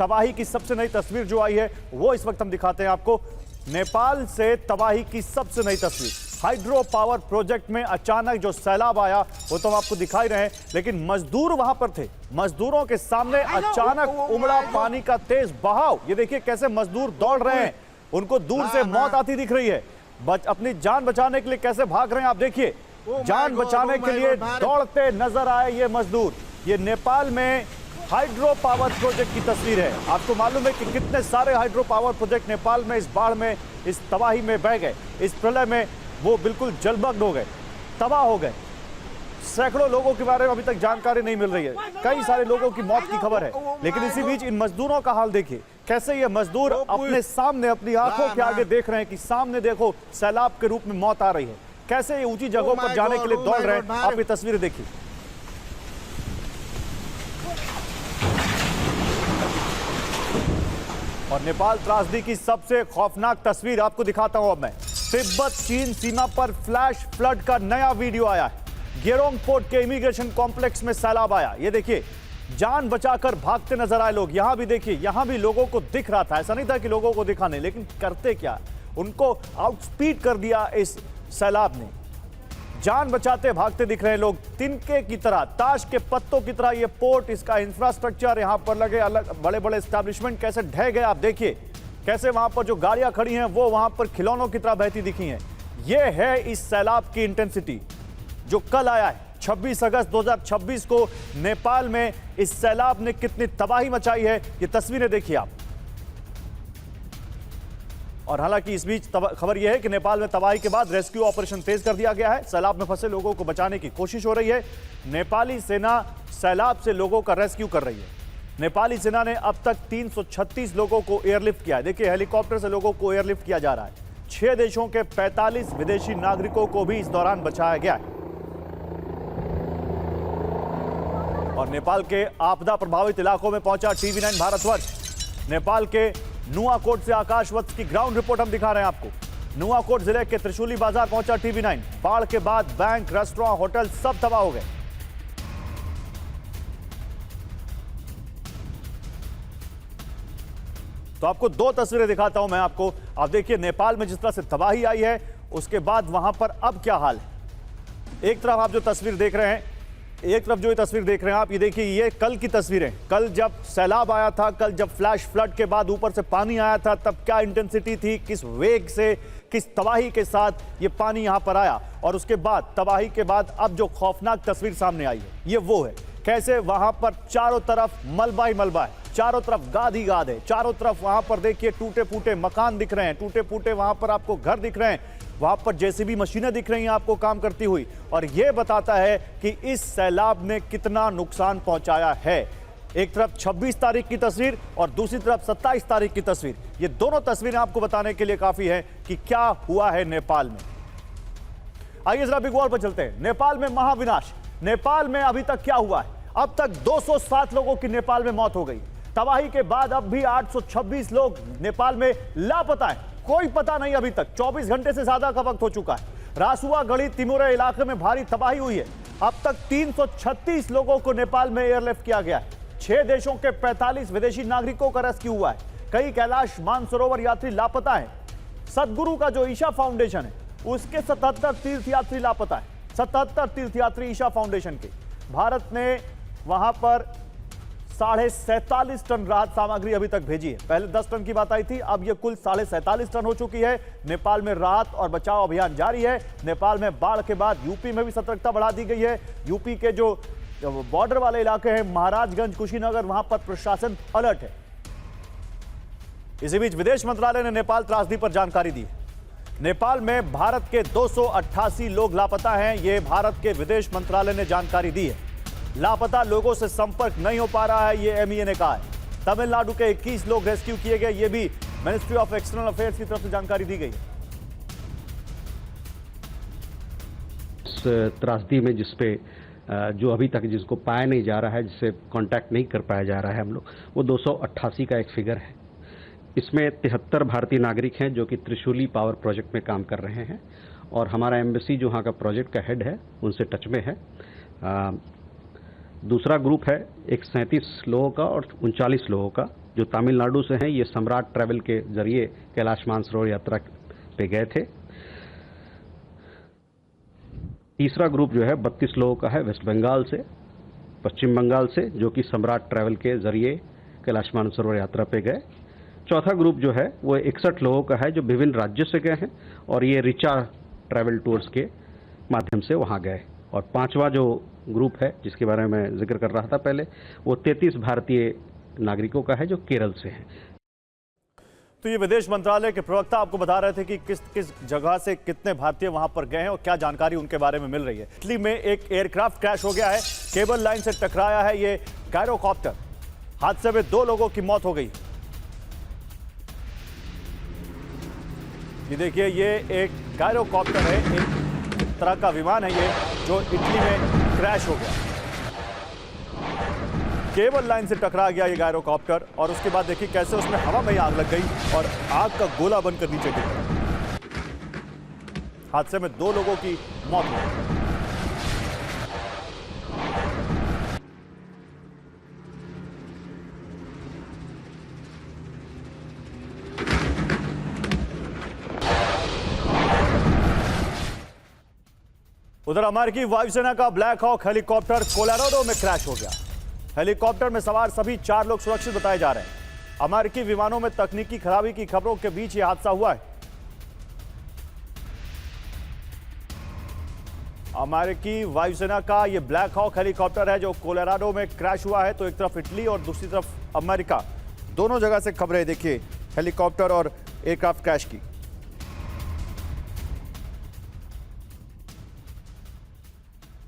तबाही की सबसे नई तस्वीर जो आई है वो इस वक्त हम दिखाते हैं आपको। नेपाल से तबाही की सबसे नई तस्वीर। हाइड्रो पावर प्रोजेक्ट में अचानक जो सैलाब आया वो तो हम आपको दिखाई रहे हैं, लेकिन मजदूर वहां पर थे। मजदूरों के सामने अचानक उमड़ा पानी का तेज बहाव। ये देखिए कैसे मजदूर दौड़ रहे हैं, उनको दूर से मौत आती दिख रही है। अपनी जान बचाने के लिए कैसे भाग रहे हैं आप देखिए। जान बचाने के लिए दौड़ते नजर आए ये मजदूर। ये नेपाल में हाइड्रो पावर प्रोजेक्ट की तस्वीर है। आपको मालूम है कि कितने सारे हाइड्रो पावर प्रोजेक्ट नेपाल में इस बाढ़ में, इस तबाही में बह गए, इस प्रलय में वो बिल्कुल जलमग्न हो गए, तबाह हो गए। सैकड़ों लोगों के बारे में अभी तक जानकारी नहीं मिल रही है, कई सारे लोगों की मौत की खबर है। लेकिन इसी बीच इन मजदूरों का हाल देखिए, कैसे ये मजदूर अपने सामने, अपनी आंखों के आगे देख रहे हैं कि सामने देखो सैलाब के रूप में मौत आ रही है। कैसे ये ऊंची जगहों पर जाने के लिए दौड़ रहे हैं, आप ये तस्वीरें देखिए। और नेपाल त्रासदी की सबसे खौफनाक तस्वीर आपको दिखाता हूं अब मैं। तिब्बत चीन सीमा पर फ्लैश फ्लड का नया वीडियो आया है। गेरोंग पोर्ट के इमिग्रेशन कॉम्प्लेक्स में सैलाब आया। ये देखिए, जान बचाकर भागते नजर आए लोग। यहां भी देखिए, यहां भी लोगों को दिख रहा था, ऐसा नहीं था कि लोगों को दिखा नहीं, लेकिन करते क्या, उनको आउटस्पीड कर दिया इस सैलाब ने। जान बचाते भागते दिख रहे हैं लोग, तिनके की तरह, ताश के पत्तों की तरह। ये पोर्ट, इसका इंफ्रास्ट्रक्चर, यहां पर लगे अलग बड़े बड़े एस्टैब्लिशमेंट कैसे ढह गए आप देखिए। कैसे वहां पर जो गाड़ियां खड़ी हैं वो वहां पर खिलौनों की तरह बहती दिखी हैं। ये है इस सैलाब की इंटेंसिटी जो कल आया है। 26 अगस्त 2026 को नेपाल में इस सैलाब ने कितनी तबाही मचाई है, ये तस्वीरें देखिए आप। और हालांकि इस बीच खबर यह है कि नेपाल में तबाही के बाद रेस्क्यू ऑपरेशन तेज कर दिया गया है। सैलाब में फंसे लोगों को बचाने की कोशिश हो रही है। नेपाली सेना सैलाब से लोगों का रेस्क्यू कर रही है। नेपाली सेना ने अब तक 336 लोगों को एयरलिफ्ट किया है। देखिए, हेलीकॉप्टर से लोगों को एयरलिफ्ट किया जा रहा है। 6 देशों के 45 विदेशी नागरिकों को भी इस दौरान बचाया गया है। और नेपाल के आपदा प्रभावित इलाकों में पहुंचा टीवी9 भारतवर्ष। नेपाल के नुआकोट से आकाश वत्स की ग्राउंड रिपोर्ट हम दिखा रहे हैं आपको। नुआकोट जिले के त्रिशूली बाजार पहुंचा टीवी9। बाढ़ के बाद बैंक, रेस्टोरेंट, होटल सब तबाह हो गए। तो आपको 2 तस्वीरें दिखाता हूं मैं आपको। आप देखिए, नेपाल में जिस तरह से तबाही आई है, उसके बाद वहां पर अब क्या हाल है। एक तरफ आप जो तस्वीर देख रहे हैं, एक तरफ जो ये तस्वीर देख रहे हैं आप, ये देखिए, ये कल की तस्वीरें। कल जब सैलाब आया था, कल जब फ्लैश फ्लड के बाद ऊपर से पानी आया था, तब क्या इंटेंसिटी थी, किस वेग से, किस तबाही के साथ ये पानी यहां पर आया। और उसके बाद, तबाही के बाद अब जो खौफनाक तस्वीर सामने आई है, ये वो है। कैसे वहां पर चारों तरफ मलबा ही मलबा है, चारों तरफ गाद ही गाद है। चारों तरफ वहां पर देखिए टूटे फूटे मकान दिख रहे हैं, टूटे फूटे वहां पर आपको घर दिख रहे हैं, वहां पर जेसीबी मशीनें दिख रही हैं आपको काम करती हुई। और यह बताता है कि इस सैलाब ने कितना नुकसान पहुंचाया है। एक तरफ 26 तारीख की तस्वीर और दूसरी तरफ 27 तारीख की तस्वीर। ये दोनों तस्वीरें आपको बताने के लिए काफी है कि क्या हुआ है नेपाल में। आइए जरा बिग वॉल पर चलते हैं। नेपाल में महाविनाश। नेपाल में अभी तक क्या हुआ है? अब तक 207 लोगों की नेपाल में मौत हो गई। तबाही के बाद अब भी 826 लोग नेपाल में लापता हैं। कोई पता नहीं अभी तक। 24 घंटे से ज्यादा का वक्त हो चुका है। रासुआ गढ़ी तिमुरे इलाके में भारी तबाही हुई है। अब तक 336 लोगों को नेपाल में एयरलिफ्ट किया गया है। 6 देशों के 45 विदेशी नागरिकों का रेस्क्यू हुआ है। कई कैलाश मानसरोवर यात्री लापता हैं। सदगुरु का जो ईशा फाउंडेशन है, उसके 77 तीर्थयात्री लापता है। 77 तीर्थयात्री ईशा फाउंडेशन के। भारत ने वहां पर 47.5 टन राहत सामग्री अभी तक भेजी है। पहले 10 टन की बात आई थी, अब यह कुल 47.5 टन हो चुकी है। नेपाल में राहत और बचाव अभियान जारी है। नेपाल में बाढ़ के बाद यूपी में भी सतर्कता बढ़ा दी गई है। यूपी के जो बॉर्डर वाले इलाके हैं, महाराजगंज, कुशीनगर, वहां पर प्रशासन अलर्ट है। इसी बीच विदेश मंत्रालय ने नेपाल त्रासदी पर जानकारी दी। नेपाल में भारत के 288 लोग लापता हैं। यह भारत के विदेश मंत्रालय ने जानकारी दी है। लापता लोगों से संपर्क नहीं हो पा रहा है, ये एमईए ने कहा है। तमिलनाडु के 21 लोग रेस्क्यू किए गए, ये भी मिनिस्ट्री ऑफ एक्सटर्नल अफेयर्स की तरफ से जानकारी दी गई है। इस त्रासदी में जिसपे जो अभी तक जिसको पाया नहीं जा रहा है, जिससे कांटेक्ट नहीं कर पाया जा रहा है हम लोग, वो 288 का एक फिगर है। इसमें 73 भारतीय नागरिक हैं जो कि त्रिशूली पावर प्रोजेक्ट में काम कर रहे हैं। और हमारा एम्बेसी जो वहाँ का प्रोजेक्ट का हेड है, उनसे टच में है। दूसरा ग्रुप है एक 37 लोगों का और 39 लोगों का, जो तमिलनाडु से हैं, ये सम्राट ट्रैवल के जरिए कैलाश मानसरोवर यात्रा पे गए थे। तीसरा ग्रुप जो है 32 लोगों का है वेस्ट बंगाल से, पश्चिम बंगाल से, जो कि सम्राट ट्रैवल के जरिए कैलाश मानसरोवर यात्रा पे गए। चौथा ग्रुप जो है वो 61 लोगों का है जो विभिन्न राज्यों से गए हैं और ये रिचा ट्रैवल टूर्स के माध्यम से वहां गए। और पांचवा जो ग्रुप है जिसके बारे में मैं जिक्र कर रहा था पहले, वो 33 भारतीय नागरिकों का है जो केरल से हैं। तो ये विदेश मंत्रालय के प्रवक्ता आपको बता रहे थे कि किस किस जगह से कितने भारतीय वहां पर गए हैं और क्या जानकारी उनके बारे में मिल रही है। इटली में एक एयरक्राफ्ट क्रैश हो गया है, केबल लाइन से टकराया है ये गायरोकॉप्टर। हादसे में 2 लोगों की मौत हो गई। ये देखिए, ये एक गायरोकॉप्टर है, एक तरह का विमान है ये, जो इटली में क्रैश हो गया। केबल लाइन से टकरा गया ये गायरोकॉप्टर और उसके बाद देखिए कैसे उसमें हवा में आग लग गई और आग का गोला बनकर नीचे गिर गया। हादसे में 2 लोगों की मौत हो गई। उधर अमेरिकी वायुसेना का ब्लैक हॉक हेलीकॉप्टर कोलोराडो में क्रैश हो गया। हेलीकॉप्टर में सवार सभी 4 लोग सुरक्षित बताए जा रहे हैं। अमेरिकी विमानों में तकनीकी खराबी की खबरों के बीच यह हादसा हुआ है। अमेरिकी वायुसेना का यह ब्लैक हॉक हेलीकॉप्टर है जो कोलोराडो में क्रैश हुआ है। तो एक तरफ इटली और दूसरी तरफ अमेरिका, दोनों जगह से खबरें देखिए हेलीकॉप्टर और एयरक्राफ्ट क्रैश की।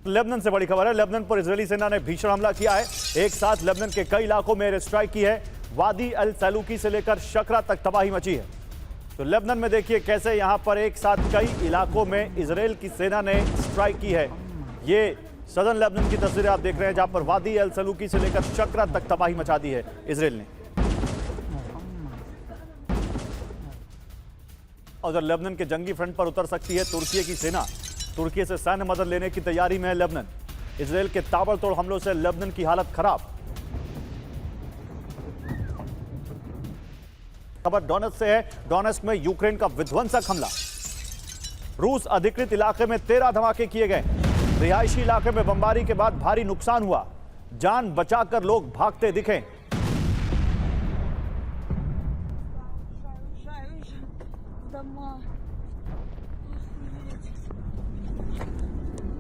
लेबनान से बड़ी खबर है। लेबनान पर इजरायली सेना ने भीषण हमला किया है। एक साथ लेबनान के कई इलाकों में एयर स्ट्राइक की है। वादी अल सलूकी से लेकर शकरा तक तबाही मची है। तो लेबनान में देखिए कैसे यहां पर एक साथ कई इलाकों में इजरायल की सेना ने स्ट्राइक की है। ये सदर्न लेबनान की तस्वीरें आप देख रहे हैं जहां पर वादी अल सलूकी से लेकर शकरा तक तबाही मचा दी है इजरायल ने। उधर लेबनान के जंगी फ्रंट पर उतर सकती है तुर्की की सेना। तुर्की से सैन्य मदद लेने की तैयारी में है लेबनान। इजरायल के ताबड़तोड़ हमलों से लेबनान की हालत खराब। खबर डोनेट्स्क से है। डोनेट्स्क में यूक्रेन का विध्वंसक हमला। रूस अधिकृत इलाके में 13 धमाके किए गए। रिहायशी इलाके में बमबारी के बाद भारी नुकसान हुआ। जान बचाकर लोग भागते दिखे।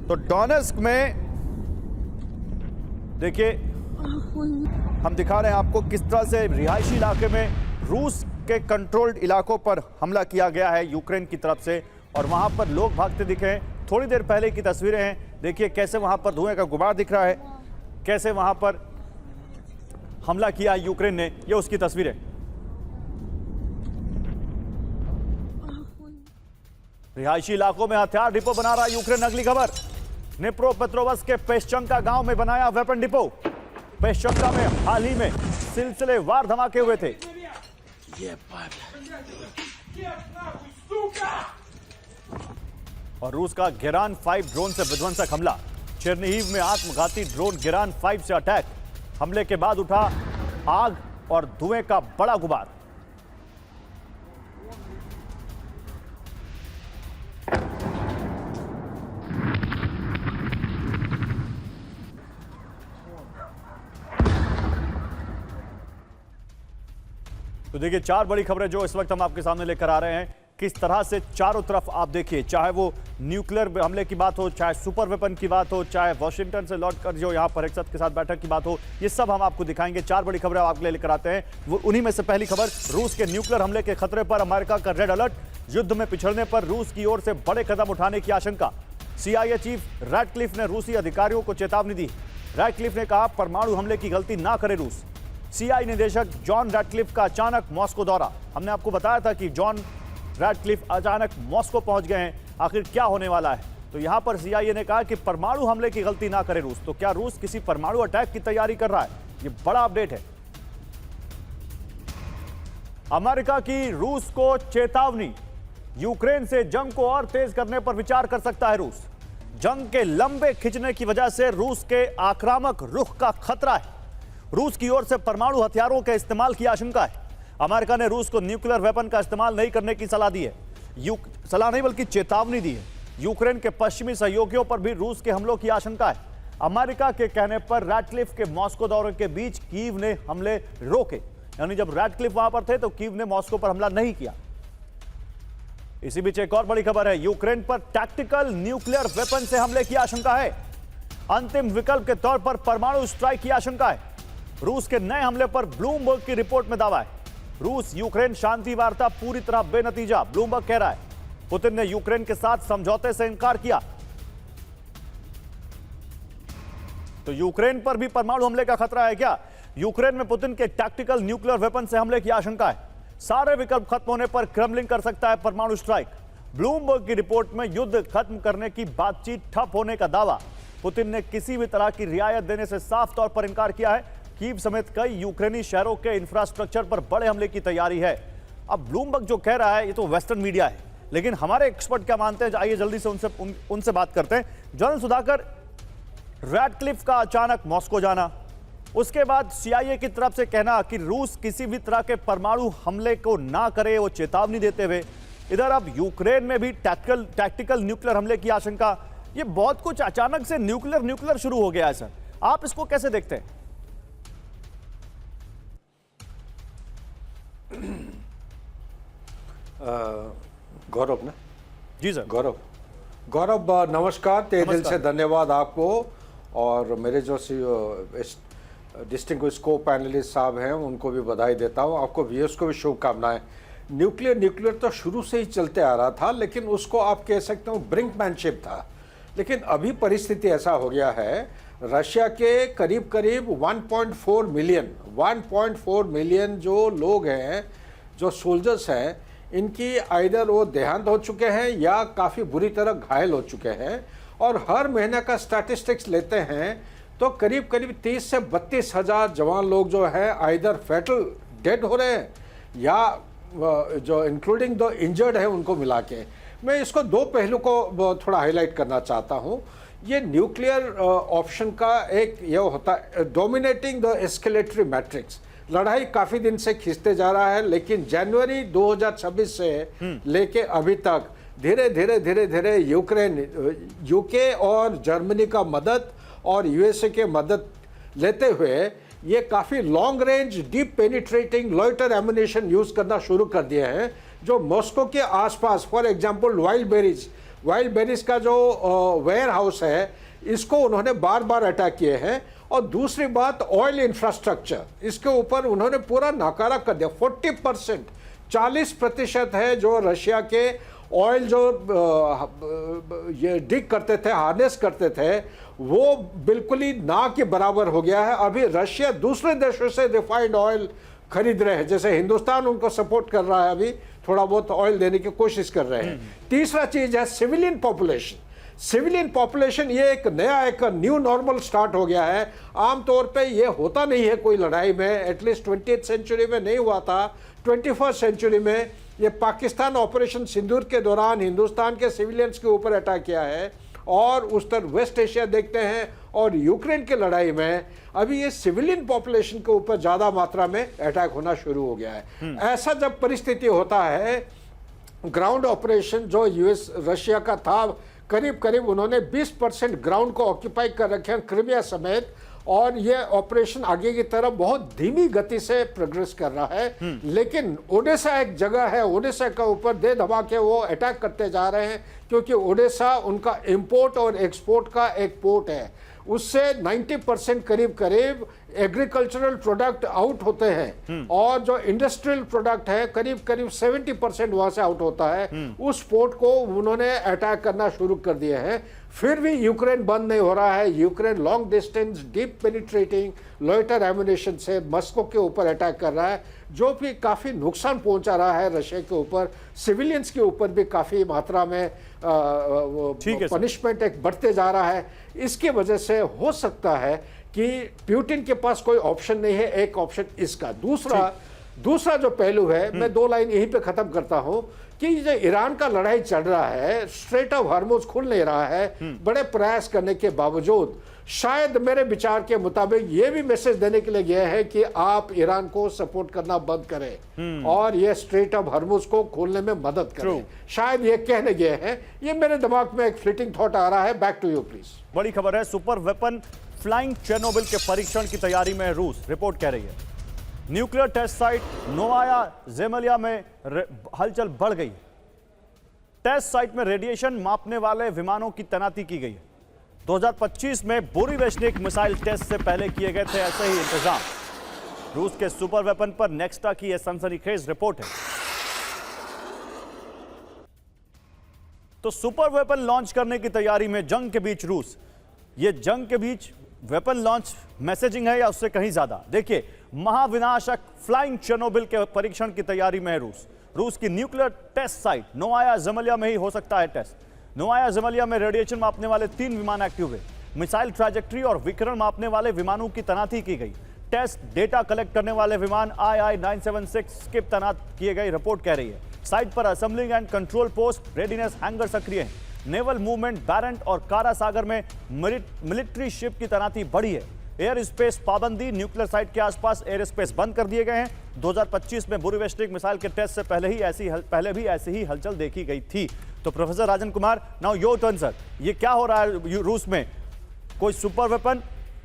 तो डोनेट्स्क में देखिए हम दिखा रहे हैं आपको किस तरह से रिहायशी इलाके में रूस के कंट्रोल्ड इलाकों पर हमला किया गया है यूक्रेन की तरफ से और वहां पर लोग भागते दिखे हैं। थोड़ी देर पहले की तस्वीरें हैं। देखिए कैसे वहां पर धुएं का गुबार दिख रहा है, कैसे वहां पर हमला किया यूक्रेन ने, ये उसकी तस्वीरें। रिहायशी इलाकों में हथियार डिपो बना रहा यूक्रेन। अगली खबर, निप्रोपेट्रोवस्क के पेशचंका गांव में बनाया वेपन डिपो। पेशचंका में हाल ही में सिलसिलेवार धमाके हुए थे। और रूस का गेरान 5 ड्रोन से विध्वंसक हमला। चेरनीहिव में आत्मघाती ड्रोन गेरान 5 से अटैक। हमले के बाद उठा आग और धुएं का बड़ा गुबार। तो देखिए 4 बड़ी खबरें जो इस वक्त हम आपके सामने लेकर आ रहे हैं। किस तरह से चारों तरफ आप देखिए, चाहे वो न्यूक्लियर हमले की बात हो, चाहे सुपर वेपन की बात हो, चाहे वॉशिंगटन से लौटकर जो यहाँ पर हेक्सत के साथ बैठक की बात हो, ये सब हम आपको दिखाएंगे। 4 बड़ी खबरें आपके लिए लेकर आते हैं। वो उन्हीं में से पहली खबर, रूस के न्यूक्लियर हमले के खतरे पर अमेरिका का रेड अलर्ट। युद्ध में पिछड़ने पर रूस की ओर से बड़े कदम उठाने की आशंका। CIA चीफ रैडक्लिफ ने रूसी अधिकारियों को चेतावनी दी। रैडक्लिफ ने कहा परमाणु हमले की गलती ना करे रूस। CIA निदेशक जॉन रैडक्लिफ का अचानक मॉस्को दौरा। हमने आपको बताया था कि जॉन रैडक्लिफ अचानक मॉस्को पहुंच गए हैं। आखिर क्या होने वाला है? तो यहां पर CIA ने कहा कि परमाणु हमले की गलती ना करे रूस। तो क्या रूस किसी परमाणु अटैक की तैयारी कर रहा है? ये बड़ा अपडेट है। अमेरिका की रूस को चेतावनी। यूक्रेन से जंग को और तेज करने पर विचार कर सकता है रूस। जंग के लंबे खिंचने की वजह से रूस के आक्रामक रुख का खतरा है। रूस की ओर से परमाणु हथियारों के इस्तेमाल की आशंका है। अमेरिका ने रूस को न्यूक्लियर वेपन का इस्तेमाल नहीं करने की सलाह दी है, सलाह नहीं बल्कि चेतावनी दी है। यूक्रेन के पश्चिमी सहयोगियों पर भी रूस के हमलों की आशंका है। अमेरिका के कहने पर रैटक्लिफ के मॉस्को दौरे के बीच कीव ने हमले रोके, यानी जब रैटक्लिफ वहां पर थे तो कीव ने मॉस्को पर हमला नहीं किया। इसी बीच एक और बड़ी खबर है, यूक्रेन पर टैक्टिकल न्यूक्लियर वेपन से हमले की आशंका है। अंतिम विकल्प के तौर पर परमाणु स्ट्राइक की आशंका है। रूस के नए हमले पर ब्लूमबर्ग की रिपोर्ट में दावा है। रूस यूक्रेन शांति वार्ता पूरी तरह बेनतीजा, ब्लूमबर्ग कह रहा है। पुतिन ने यूक्रेन के साथ समझौते से इनकार किया। तो यूक्रेन पर भी परमाणु हमले का खतरा है क्या? यूक्रेन में पुतिन के टैक्टिकल न्यूक्लियर वेपन से हमले की आशंका है। सारे विकल्प खत्म होने पर क्रेमलिन कर सकता है परमाणु स्ट्राइक। ब्लूमबर्ग की रिपोर्ट में युद्ध खत्म करने की बातचीत ठप होने का दावा। पुतिन ने किसी भी तरह की रियायत देने से साफ तौर पर इनकार किया है। कीव समेत कई यूक्रेनी शहरों के इंफ्रास्ट्रक्चर पर बड़े हमले की तैयारी है। अब ब्लूमबर्ग जो कह रहा है ये तो वेस्टर्न मीडिया है, लेकिन हमारे एक्सपर्ट क्या मानते हैं, आइए जल्दी से उनसे बात करते हैं। जनरल सुधाकर, रैटक्लिफ का अचानक मॉस्को जाना, उसके बाद सीआईए की तरफ से कहना कि रूस किसी भी तरह के परमाणु हमले को ना करे, वो चेतावनी देते हुए, इधर अब यूक्रेन में भी टैक्टिकल न्यूक्लियर हमले की आशंका, ये बहुत कुछ अचानक से न्यूक्लियर शुरू हो गया है सर। आप इसको कैसे देखते हैं? गौरव ना? जी सर। गौरव नमस्कार, तहे दिल से धन्यवाद आपको और मेरे जो डिस्टिंग्विश्ड को पैनलिस्ट साहब हैं उनको भी बधाई देता हूं। आपको व्यूअर्स को भी शुभकामनाएं। न्यूक्लियर तो शुरू से ही चलते आ रहा था, लेकिन उसको आप कह सकते हो ब्रिंकमैनशिप था। लेकिन अभी परिस्थिति ऐसा हो गया है, रशिया के करीब 1.4 मिलियन जो लोग हैं, जो सोल्जर्स हैं, इनकी आइदर वो देहांत हो चुके हैं या काफ़ी बुरी तरह घायल हो चुके हैं। और हर महीने का स्टैटिस्टिक्स लेते हैं तो करीब 30 से 32 हज़ार जवान लोग जो है आइदर फैटल डेड हो रहे हैं या जो इंक्लूडिंग द इंजर्ड है उनको मिला के। मैं इसको दो पहलू को थोड़ा हाईलाइट करना चाहता हूँ। ये न्यूक्लियर ऑप्शन का एक ये होता है डोमिनेटिंग द एस्केलेटरी मैट्रिक्स। लड़ाई काफ़ी दिन से खींचते जा रहा है, लेकिन जनवरी 2026 से लेके अभी तक धीरे धीरे यूके और जर्मनी का मदद और यूएसए के मदद लेते हुए ये काफ़ी long range deep penetrating loiter ammunition use करना शुरू कर दिए हैं, जो मॉस्को के आसपास, फॉर एग्जांपल वाइल्ड बेरीज का जो वेयर हाउस है, इसको उन्होंने बार बार अटैक किए हैं। और दूसरी बात, ऑयल इंफ्रास्ट्रक्चर, इसके ऊपर उन्होंने पूरा नाकारा कर दिया। 40% है जो रशिया के ऑयल जो ये डिग करते थे, हार्नेस करते थे, वो बिल्कुल ही ना के बराबर हो गया है। अभी रशिया दूसरे देशों से रिफाइंड ऑयल खरीद रहे हैं, जैसे हिंदुस्तान उनको सपोर्ट कर रहा है, अभी थोड़ा बहुत ऑयल देने की कोशिश कर रहे हैं। तीसरा चीज है सिविलियन पॉपुलेशन। ये एक न्यू नॉर्मल स्टार्ट हो गया है। आमतौर पे ये होता नहीं है कोई लड़ाई में, एटलीस्ट 20th सेंचुरी में नहीं हुआ था। 21st सेंचुरी में ये पाकिस्तान ऑपरेशन सिंदूर के दौरान हिंदुस्तान के सिविलियंस के ऊपर अटैक किया है, और उस तरह वेस्ट एशिया देखते हैं, और यूक्रेन की लड़ाई में अभी ये सिविलियन पॉपुलेशन के ऊपर ज़्यादा मात्रा में अटैक होना शुरू हो गया है। ऐसा जब परिस्थिति होता है, ग्राउंड ऑपरेशन जो रशिया का था, करीब उन्होंने 20% ग्राउंड को ऑक्यूपाई कर रखे हैं, क्रीमिया समेत, और ये ऑपरेशन आगे की तरफ बहुत धीमी गति से प्रोग्रेस कर रहा है। लेकिन ओडेसा एक जगह है, ओडेसा के ऊपर दे दबा के वो अटैक करते जा रहे हैं, क्योंकि ओडेसा उनका इंपोर्ट और एक्सपोर्ट का एक पोर्ट है। उससे 90% करीब एग्रीकल्चरल प्रोडक्ट आउट होते हैं, और जो इंडस्ट्रियल प्रोडक्ट है करीब 70% वहां से आउट होता है। उस पोर्ट को उन्होंने अटैक करना शुरू कर दिए हैं। फिर भी यूक्रेन बंद नहीं हो रहा है। Ukraine long distance deep penetrating loiter ammunition से मॉस्को के ऊपर अटैक कर रहा है, जो भी काफ़ी नुकसान पहुंचा रहा है रशिया के ऊपर। सिविलियंस के ऊपर भी काफ़ी मात्रा में पनिशमेंट एक बढ़ते जा रहा है। इसकी वजह से हो सकता है कि पुतिन के पास कोई ऑप्शन नहीं है। एक ऑप्शन इसका। दूसरा जो पहलू है, मैं 2 लाइन यहीं पे खत्म करता हूं, कि जो ईरान का लड़ाई चल रहा है, स्ट्रेट ऑफ हार्मुज खुल नहीं रहा है, बड़े प्रयास करने के बावजूद, शायद मेरे विचार के मुताबिक ये भी मैसेज देने के लिए गया है कि आप ईरान को सपोर्ट करना बंद करें और ये स्ट्रेट ऑफ हॉर्मुज को खोलने में मदद करें। शायद ये कहने गए हैं। ये मेरे दिमाग में एक फ्लिटिंग थॉट आ रहा है। Back to you please. बड़ी खबर है, सुपर वेपन फ्लाइंग चेर्नोबिल के परीक्षण की तैयारी में रूस, रिपोर्ट कह रही है। न्यूक्लियर टेस्ट साइट नोवाया ज़ेमेलिया में हलचल बढ़ गई। टेस्ट साइट में रेडिएशन मापने वाले विमानों की तैनाती की गई है। 2025 में बोरीवेशनिक मिसाइल टेस्ट से पहले किए गए थे ऐसे ही इंतजाम। रूस के सुपर वेपन पर नेक्स्टा की यह सनसनीखेज रिपोर्ट है। तो सुपर वेपन लॉन्च करने की तैयारी में जंग के बीच रूस, ये जंग के बीच वेपन लॉन्च मैसेजिंग है या उससे कहीं ज्यादा? देखिए, महाविनाशक फ्लाइंग चेर्नोबिल के परीक्षण की तैयारी में है रूस। रूस की न्यूक्लियर टेस्ट साइट नोवाया ज़ेमेलिया में ही हो सकता है टेस्ट। नोवाया ज़ेमेलिया में रेडिएशन मापने वाले 3 विमान एक्टिव हुए। मिसाइल ट्रैजेक्टरी और विकिरण मापने वाले विमानों की तैनाती की गई। टेस्ट डेटा कलेक्ट करने वाले विमान II-976 स्किप तैनात किए गए, रिपोर्ट कह रही है। साइट पर assembling and control post, readiness hanger सक्रिय है। नेवल मूवमेंट बैरेंट और कारा सागर में मिलिट्री शिप की तैनाती बढ़ी है। एयर स्पेस पाबंदी, न्यूक्लियर साइट के आसपास एयर स्पेस बंद कर दिए गए हैं। 2025 में बोरीवेशनिक मिसाइल के टेस्ट से पहले भी ऐसी ही हलचल देखी गई थी। तो professor Rajan Kumar, now your turn sir, ये क्या हो रहा है रूस में? कोई सुपर वेपन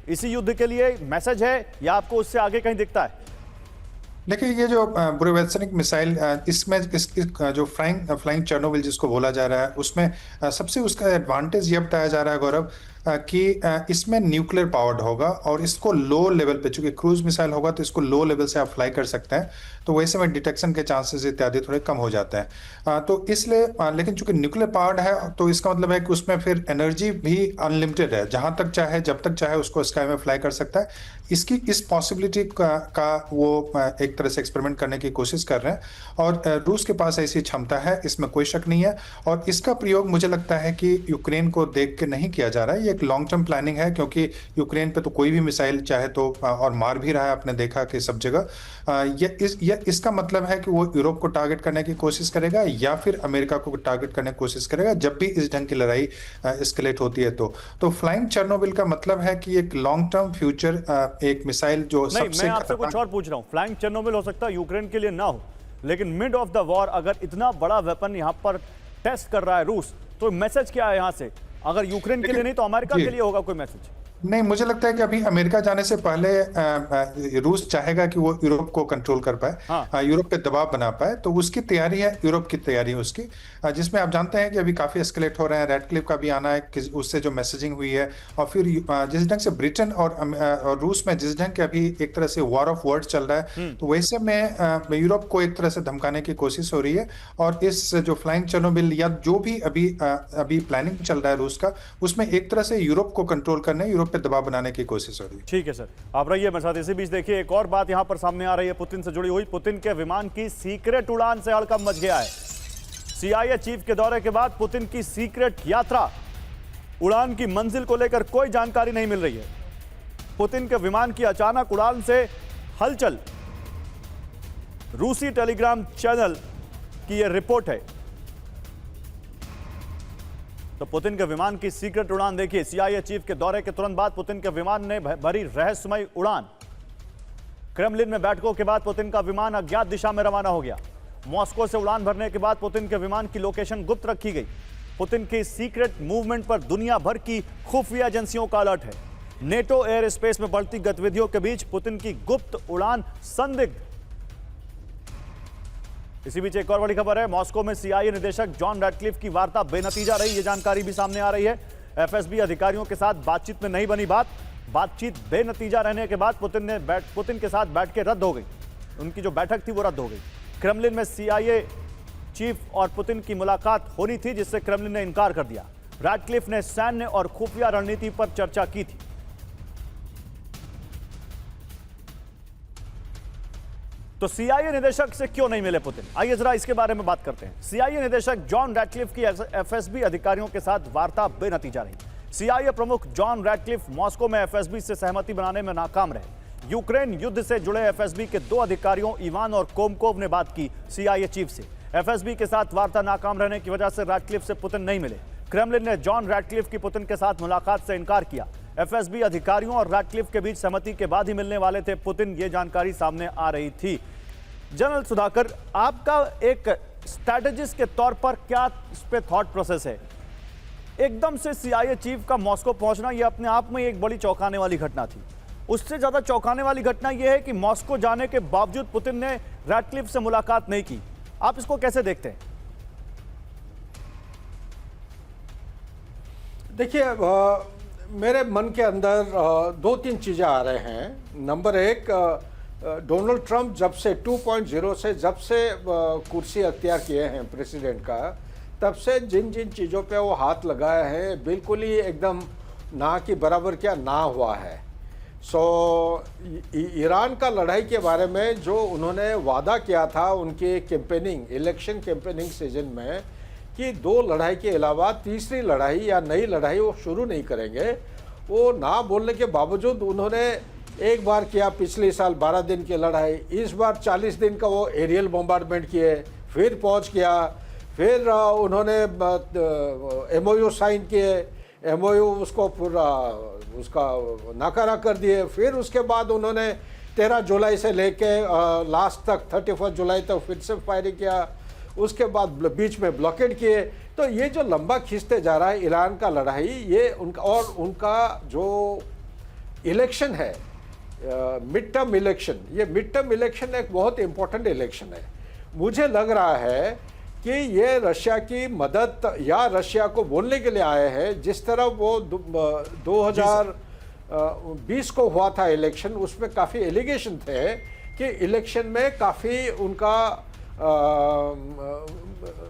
इसी युद्ध के लिए मैसेज है या आपको उससे आगे कहीं दिखता है? देखिए, ये जो बोरीवेशनिक मिसाइल, इसमें जो फ्लाइंग चेर्नोबिल जिसको बोला जा रहा है, उसमें सबसे उसका एडवांटेज ये बताया जा रहा है गौरव कि इसमें न्यूक्लियर पावर्ड होगा और इसको लो लेवल पे, चूंकि क्रूज मिसाइल होगा तो इसको लो लेवल से आप फ्लाई कर सकते हैं, तो वैसे में डिटेक्शन के चांसेस इत्यादि थोड़े कम हो जाते हैं। तो इसलिए लेकिन चूंकि न्यूक्लियर पावर्ड है तो इसका मतलब है कि उसमें फिर एनर्जी भी अनलिमिटेड है, जहां तक चाहे जब तक चाहे उसको स्काई में फ्लाई कर सकता है। इस पॉसिबिलिटी का वो एक तरह से एक्सपेरिमेंट करने की कोशिश कर रहे हैं और रूस के पास ऐसी क्षमता है, इसमें कोई शक नहीं है। और इसका प्रयोग मुझे लगता है कि यूक्रेन को देख के नहीं किया जा रहा है, ये एक लॉन्ग टर्म प्लानिंग है, क्योंकि यूक्रेन पे तो कोई भी मिसाइल चाहे तो और मार भी रहा है, आपने देखा कि सब जगह। इसका मतलब है कि वो यूरोप को टारगेट करने की कोशिश करेगा या फिर अमेरिका को टारगेट करने की कोशिश करेगा जब भी इस ढंग की लड़ाई एस्केलेट होती है। तो फ्लाइंग चेर्नोबिल का मतलब है कि एक लॉन्ग टर्म फ्यूचर एक मिसाइल जो सबसे, मैं आपसे कुछ और पूछ रहा हूं। फ्लाइंग चेर्नोबिल हो सकता है यूक्रेन के लिए ना हो, लेकिन मिड ऑफ द वॉर अगर इतना बड़ा वेपन यहां पर टेस्ट कर रहा है रूस, तो मैसेज क्या है यहां से? अगर यूक्रेन के लिए नहीं तो अमेरिका के लिए होगा कोई मैसेज? नहीं, मुझे लगता है कि अभी अमेरिका जाने से पहले रूस चाहेगा कि वो यूरोप को कंट्रोल कर पाए, हाँ। यूरोप पे दबाव बना पाए, तो उसकी तैयारी है, यूरोप की तैयारी है उसकी, जिसमें आप जानते हैं कि अभी काफी एस्केलेट हो रहे हैं। रेडक्लिफ का भी आना है कि उससे जो मैसेजिंग हुई है, और फिर जिस ढंग से ब्रिटेन और रूस में जिस ढंग के अभी एक तरह से वॉर ऑफ वर्ड चल रहा है, तो वैसे में यूरोप को एक तरह से धमकाने की कोशिश हो रही है। और इस जो फ्लाइंग चेर्नोबिल या जो भी अभी प्लानिंग चल रहा है रूस का, उसमें एक तरह से यूरोप को कंट्रोल करने, यूरोप पे दबाव बनाने की कोशिश हो रही है। ठीक है सर, आप रहिए मेरे साथ। इसी बीच देखिए, एक और बात यहां पर सामने आ रही है पुतिन से जुड़ी हुई। पुतिन के विमान की सीक्रेट उड़ान से हड़कंप मच गया है। CIA चीफ के दौरे के बाद पुतिन की सीक्रेट यात्रा, उड़ान की मंजिल को लेकर कोई जानकारी नहीं मिल रही है। पुतिन के विमान की अचानक उड़ान से हलचल, रूसी टेलीग्राम चैनल की यह रिपोर्ट है। तो पुतिन के विमान की सीक्रेट उड़ान देखिए। CIA चीफ के दौरे के तुरंत बाद पुतिन के विमान ने भरी रहस्यमय उड़ान। क्रेमलिन में बैठकों के बाद पुतिन का विमान अज्ञात दिशा में रवाना हो गया। मॉस्को से उड़ान भरने के बाद पुतिन के विमान की लोकेशन गुप्त रखी गई। पुतिन के सीक्रेट मूवमेंट पर दुनिया भर की खुफिया एजेंसियों का अलर्ट है। नेटो एयर स्पेस में बढ़ती गतिविधियों के बीच पुतिन की गुप्त उड़ान संदिग्ध। इसी बीच एक और बड़ी खबर है, मॉस्को में CIA निदेशक जॉन रैडक्लिफ की वार्ता बेनतीजा रही, यह जानकारी भी सामने आ रही है। FSB अधिकारियों के साथ बातचीत में नहीं बनी बातचीत बेनतीजा रहने के बाद पुतिन के साथ बैठकें रद्द हो गई। उनकी जो बैठक थी वो रद्द हो गई। क्रेमलिन में CIA चीफ और पुतिन की मुलाकात होनी थी, जिससे क्रेमलिन ने इनकार कर दिया। रैडक्लिफ ने सैन्य और खुफिया रणनीति पर चर्चा की थी। तो CIA निदेशक से क्यों नहीं मिले पुतिन? आइए जरा इसके बारे में बात करते हैं। CIA निदेशक जॉन रैडक्लिफ की FSB अधिकारियों के साथ वार्ता बेनतीजा रही। CIA प्रमुख जॉन रैडक्लिफ मॉस्को में FSB से सहमति बनाने में नाकाम रहे। यूक्रेन युद्ध से जुड़े FSB के 2 अधिकारियों इवान और कोमकोव ने बात की CIA चीफ से। FSB के साथ वार्ता नाकाम रहने की वजह से रैडक्लिफ से पुतिन नहीं मिले। क्रेमलिन ने जॉन रैडक्लिफ की पुतिन के साथ मुलाकात से इनकार किया। एफएसबी अधिकारियों और रैटक्लिफ के बीच सहमति के बाद ही मिलने वाले थे पुतिन, ये जानकारी सामने आ रही थी। जनरल सुधाकर, आपका एक स्ट्रैटेजिस्ट के तौर पर क्या इस पे थॉट प्रोसेस है? एकदम से CIA चीफ का मॉस्को पहुंचना यह अपने आप में एक बड़ी चौंकाने वाली घटना थी। उससे ज्यादा चौंकाने वाली घटना यह है कि मॉस्को जाने के बावजूद पुतिन ने रैटक्लिफ से मुलाकात नहीं की। आप इसको कैसे देखते हैं? देखिए, मेरे मन के अंदर दो तीन चीज़ें आ रहे हैं। नंबर एक, डोनाल्ड ट्रंप जब से 2.0 से जब से कुर्सी अख्तियार किए हैं प्रेसिडेंट का, तब से जिन जिन चीज़ों पे वो हाथ लगाए हैं बिल्कुल ही एकदम ना की बराबर क्या ना हुआ है। ईरान का लड़ाई के बारे में जो उन्होंने वादा किया था उनके कैंपेनिंग, इलेक्शन कैंपेनिंग सीजन में, कि 2 लड़ाई के अलावा तीसरी लड़ाई या नई लड़ाई वो शुरू नहीं करेंगे, वो ना बोलने के बावजूद उन्होंने एक बार किया पिछले साल 12 दिन की लड़ाई, इस बार 40 दिन का वो एरियल बम्बार्डमेंट किए, फिर पहुंच किया, फिर उन्होंने MOU साइन किए, MOU उसको पूरा उसका नाकारा कर दिए, फिर उसके बाद उन्होंने 13 जुलाई से लेके लास्ट तक 31 जुलाई तक फिर से फायरिंग किया, उसके बाद बीच में ब्लॉकेड किए। तो ये जो लंबा खींचते जा रहा है ईरान का लड़ाई, ये उनका और उनका जो इलेक्शन है, मिड टर्म इलेक्शन, ये मिड टर्म इलेक्शन एक बहुत इंपॉर्टेंट इलेक्शन है। मुझे लग रहा है कि ये रशिया की मदद या रशिया को बोलने के लिए आए हैं। जिस तरह वो 2020 को हुआ था इलेक्शन, उसमें काफ़ी एलिगेशन थे कि इलेक्शन में काफ़ी उनका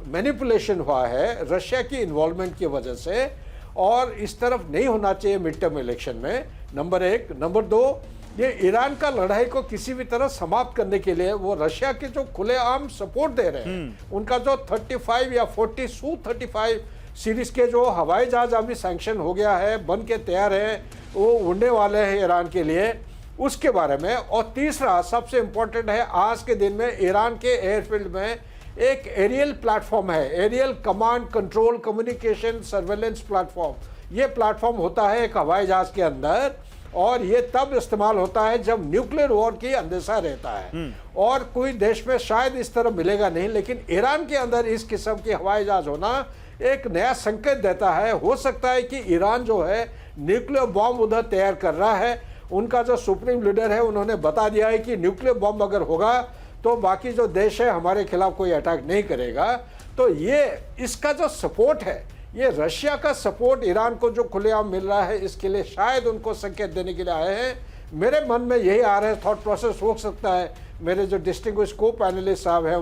मैनिपुलेशन हुआ है रशिया की इन्वॉल्वमेंट की वजह से, और इस तरफ नहीं होना चाहिए मिड टर्म इलेक्शन में। नंबर एक। नंबर दो, ये ईरान का लड़ाई को किसी भी तरह समाप्त करने के लिए वो रशिया के जो खुलेआम सपोर्ट दे रहे हैं, उनका जो 35 या 40 Su-35 सीरीज के जो हवाई जहाज अभी सैंक्शन हो गया है, बन के तैयार है, वो उड़ने वाले हैं ईरान के लिए, उसके बारे में। और तीसरा सबसे इंपॉर्टेंट है, आज के दिन में ईरान के एयरफील्ड में एक एरियल प्लेटफॉर्म है, aerial command control communication surveillance platform. ये प्लेटफॉर्म होता है एक हवाई जहाज के अंदर, और ये तब इस्तेमाल होता है जब न्यूक्लियर वॉर की अंदेशा रहता है, और कोई देश में शायद इस तरह मिलेगा नहीं, लेकिन ईरान के अंदर इस किस्म के हवाई जहाज होना एक नया संकेत देता है। हो सकता है कि ईरान जो है न्यूक्लियर बॉम्ब उधर तैयार कर रहा है। उनका जो सुप्रीम लीडर है उन्होंने बता दिया है कि न्यूक्लियर बॉम्ब अगर होगा तो बाकी जो देश है हमारे खिलाफ कोई अटैक नहीं करेगा। तो ये इसका जो सपोर्ट है, ये रशिया का सपोर्ट ईरान को जो खुलेआम मिल रहा है, इसके लिए शायद उनको संकेत देने के लिए आए हैं। मेरे मन में यही आ रहा है, थॉट प्रोसेस हो सकता है मेरे जो डिस्टिंग्विश्ड को पैनलिस्ट साहब हैं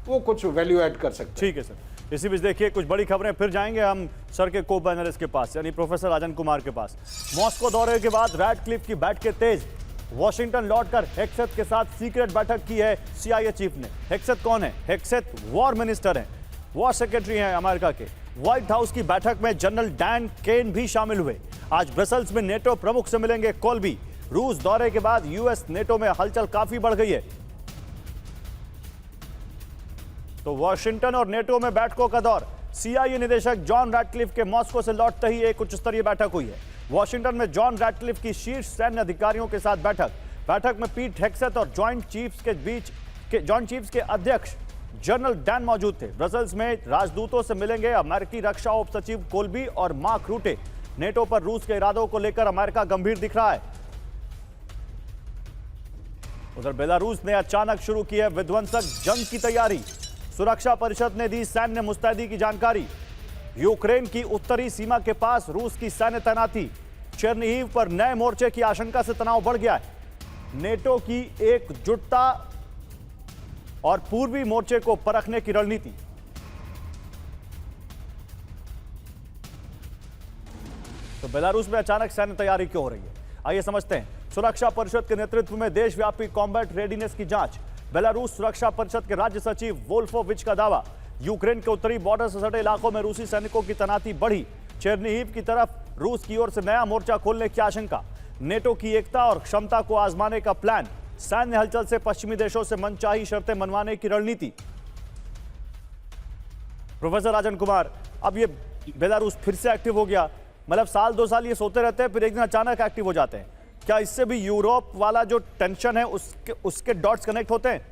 वो कुछ वैल्यू ऐड कर सकते हैं। ठीक है सर, इसी बीच देखिए कुछ बड़ी खबरें, फिर जाएंगे हम सर के को पैनलिस्ट के पास, यानी प्रोफेसर राजन कुमार के पास। मॉस्को दौरे के बाद रैटक्लिफ की बैठकें तेज, वॉशिंगटन लौटकर हेक्सेथ के साथ सीक्रेट बैठक की है CIA चीफ ने। हेक्सेथ कौन है? हेक्सेथ वॉर मिनिस्टर हैं, वॉर सेक्रेटरी हैं अमेरिका के। व्हाइट हाउस की बैठक में जनरल डैन केन भी शामिल हुए। आज ब्रसेल्स में नेटो प्रमुख से मिलेंगे कोल्बी। रूस दौरे के बाद US नेटो में हलचल काफी बढ़ गई है। तो वॉशिंगटन और नेटो में बैठकों का दौर। CIA निदेशक जॉन रैटक्लिफ के मॉस्को से लौटते ही एक उच्च स्तरीय बैठक हुई है। वॉशिंगटन में जॉन रैटक्लिफ की शीर्ष सैन्य अधिकारियों के साथ बैठक में पीट हेक्सेथ और जॉइंट चीफ्स के अध्यक्ष जनरल डैन मौजूद थे। ब्रसेल्स में राजदूतों से मिलेंगे अमेरिकी रक्षा उप सचिव कोल्बी और मार्क रूटे। नेटो पर रूस के इरादों को लेकर अमेरिका गंभीर दिख रहा है। उधर बेलारूस ने अचानक शुरू की है विध्वंसक जंग की तैयारी। सुरक्षा परिषद ने दी सैन्य मुस्तैदी की जानकारी। यूक्रेन की उत्तरी सीमा के पास रूस की सैन्य तैनाती। चेरनीहिव पर नए मोर्चे की आशंका से तनाव बढ़ गया है। नेटो की एकजुटता और पूर्वी मोर्चे को परखने की रणनीति। तो बेलारूस में अचानक सैन्य तैयारी क्यों हो रही है, आइए समझते हैं। सुरक्षा परिषद के नेतृत्व में देशव्यापी कॉम्बैट रेडीनेस की जांच। बेलारूस सुरक्षा परिषद के राज्य सचिव वोल्फोविच का दावा। यूक्रेन के उत्तरी बॉर्डर से सटे इलाकों में रूसी सैनिकों की तैनाती बढ़ी। चेरनीहिव की तरफ रूस की ओर से नया मोर्चा खोलने की आशंका। नेटो की एकता और क्षमता को आजमाने का प्लान। सैन्य हलचल से पश्चिमी देशों से मनचाही शर्तें मनवाने की रणनीति। प्रोफेसर राजन कुमार, अब ये बेलारूस फिर से एक्टिव हो गया। मतलब साल 2 साल ये सोते रहते हैं, फिर एक दिन अचानक एक्टिव हो जाते हैं। क्या इससे भी यूरोप वाला जो टेंशन है उसके डॉट्स कनेक्ट होते हैं?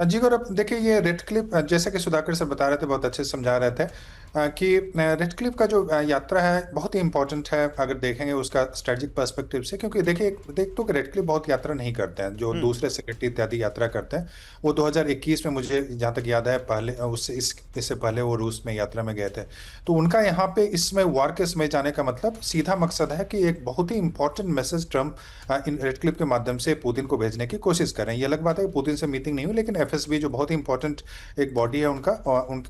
जी गौरव, देखिए ये रेड क्लिफ, जैसा कि सुधाकर सर बता रहे थे, बहुत अच्छे से समझा रहे थे कि रेड क्लिफ का जो यात्रा है बहुत ही इंपॉर्टेंट है अगर देखेंगे उसका स्ट्रेटजिक पर्सपेक्टिव से, क्योंकि देखिए देख तो रेड क्लिफ बहुत यात्रा नहीं करते हैं, जो दूसरे सेक्रेटरी इत्यादि यात्रा करते हैं। वो 2021 में मुझे जहाँ तक याद है पहले उससे इससे पहले वो रूस में यात्रा में गए थे। तो उनका यहाँ पे इसमें वार के समय जाने का मतलब सीधा मकसद है कि एक बहुत ही important message Trump in Red Cliff के माध्यम से पुतिन को भेजने की कोशिश करें। ये अलग बात है कि पुतिन से मीटिंग नहीं हुई, लेकिन एफएसबी जो बहुत ही इंपॉर्टेंट एक बॉडी है उनका,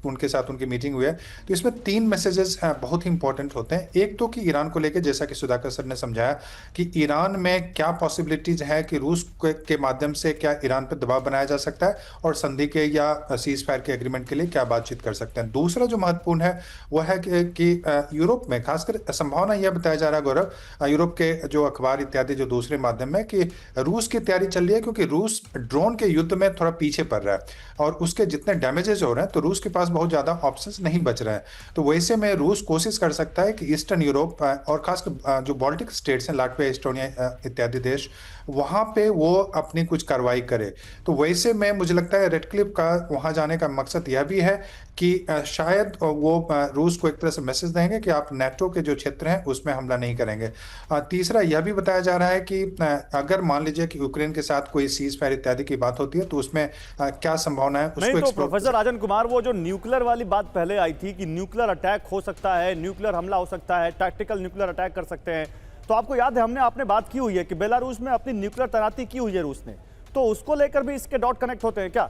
उनके साथ उनकी मीटिंग हुई है। तो इसमें 3 मैसेजेस बहुत ही इंपॉर्टेंट होते हैं। एक तो कि ईरान को लेकर, जैसा कि सुधाकर सर ने समझाया कि ईरान में क्या पॉसिबिलिटीज है कि रूस के माध्यम से क्या ईरान पर दबाव बनाया जा सकता है और संधि के या सीज फायर के एग्रीमेंट के लिए क्या बातचीत कर सकते हैं। दूसरा जो महत्वपूर्ण है वह है कि यूरोप में खासकर संभावना यह बताया जा रहा है गौरव, यूरोप के जो अखबार इत्यादि जो दूसरे माध्यम में, कि रूस की तैयारी चल रही है, क्योंकि रूस ड्रोन के युद्ध में थोड़ा पीछे पड़ रहा है और उसके जितने डैमेजेस हो रहे हैं तो रूस के पास बहुत ज्यादा ऑप्शंस नहीं बच रहे हैं। तो वैसे में रूस कोशिश कर सकता है कि ईस्टर्न यूरोप और खासकर जो बाल्टिक स्टेट्स हैं, लाटविया, एस्टोनिया इत्यादि देश, वहां पे वो अपनी कुछ कार्रवाई करे। तो वैसे में मुझे लगता है रेड क्लिफ का वहां जाने का मकसद यह भी है कि शायद वो रूस को एक तरह से मैसेज देंगे कि आप नेटो के जो क्षेत्र हैं उसमें हमला नहीं करेंगे। तीसरा यह भी बताया जा रहा है कि अगर मान लीजिए कि यूक्रेन के साथ कोई सीज फायर इत्यादि की बात होती है तो उसमें क्या संभावना है नहीं तो प्रोफेसर राजन कुमार, वो जो न्यूक्लियर वाली बात पहले आई थी कि न्यूक्लियर अटैक हो सकता है, न्यूक्लियर हमला हो सकता है, टैक्टिकल न्यूक्लियर अटैक कर सकते हैं, तो आपको याद है आपने बात की हुई है कि बेलारूस में अपनी न्यूक्लियर तैनाती की हुई है रूस ने, तो उसको लेकर भी इसके डॉट कनेक्ट होते हैं क्या?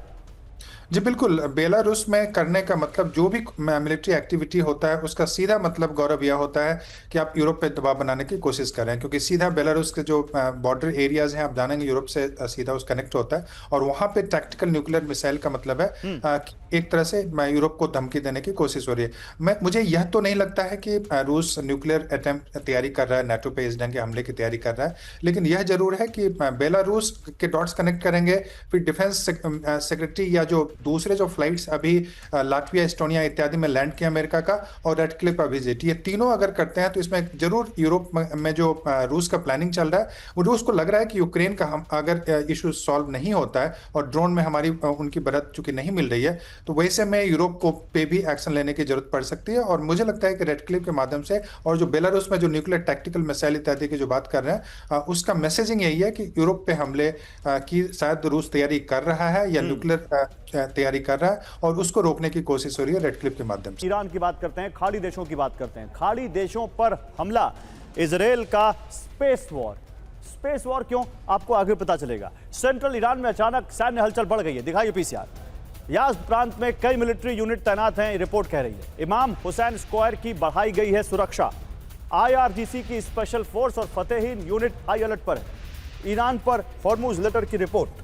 जी बिल्कुल, बेलारूस में करने का मतलब जो भी मिलिट्री एक्टिविटी होता है उसका सीधा मतलब गौरव यह होता है कि आप यूरोप पे दबाव बनाने की कोशिश कर रहे हैं, क्योंकि सीधा बेलारूस के जो बॉर्डर एरियाज हैं आप जानेंगे यूरोप से सीधा उस कनेक्ट होता है और वहां पे टैक्टिकल न्यूक्लियर मिसाइल का मतलब है एक तरह से यूरोप को धमकी देने की कोशिश हो रही है। मुझे यह तो नहीं लगता है कि रूस न्यूक्लियर अटेम्प्ट तैयारी कर रहा है, नेटो पे इस ढंग के हमले की तैयारी कर रहा है, लेकिन यह जरूर है कि बेलारूस के डॉट्स कनेक्ट करेंगे। फिर डिफेंस सेक्रेटरी या जो दूसरे जो फ्लाइट्स अभी लाटविया, एस्टोनिया इत्यादि में लैंड किया अमेरिका का, और रेड क्लिफ का विजिट, ये तीनों अगर करते हैं तो इसमें जरूर यूरोप में जो रूस का प्लानिंग चल रहा है, वो रूस को लग रहा है कि यूक्रेन का हम अगर इशू सॉल्व नहीं होता है और ड्रोन में हमारी उनकी मदद चूंकि नहीं मिल रही है, तो वैसे में यूरोप को पे भी एक्शन लेने की जरूरत पड़ सकती है। और मुझे लगता है कि रेड क्लिफ के माध्यम से और जो बेलारूस में जो न्यूक्लियर टैक्टिकल मिसाइल इत्यादि की जो बात कर रहे हैं, उसका मैसेजिंग यही है कि यूरोप पे हमले की शायद रूस तैयारी कर रहा है या न्यूक्लियर तैयारी कर रहा है और उसको रोकने की कोशिश हो रही है रेड क्लिफ के माध्यम से। ईरान की बात करते हैं, खाड़ी देशों की बात करते हैं। खाड़ी देशों पर हमला, इजरायल का स्पेस वॉर। स्पेस वॉर क्यों, आपको आगे पता चलेगा। सेंट्रल ईरान में अचानक सैन्य हलचल बढ़ गई है, दिखाइए पीसीआर। याज प्रांत में कई मिलिट्री यूनिट तैनात हैं, रिपोर्ट कह रही है। इमाम हुसैन स्क्वायर की बढ़ाई गई है सुरक्षा। IRGC की स्पेशल फोर्स और फतेहीन यूनिट हाई अलर्ट पर है। ईरान पर हॉर्मुज लेटर की रिपोर्ट।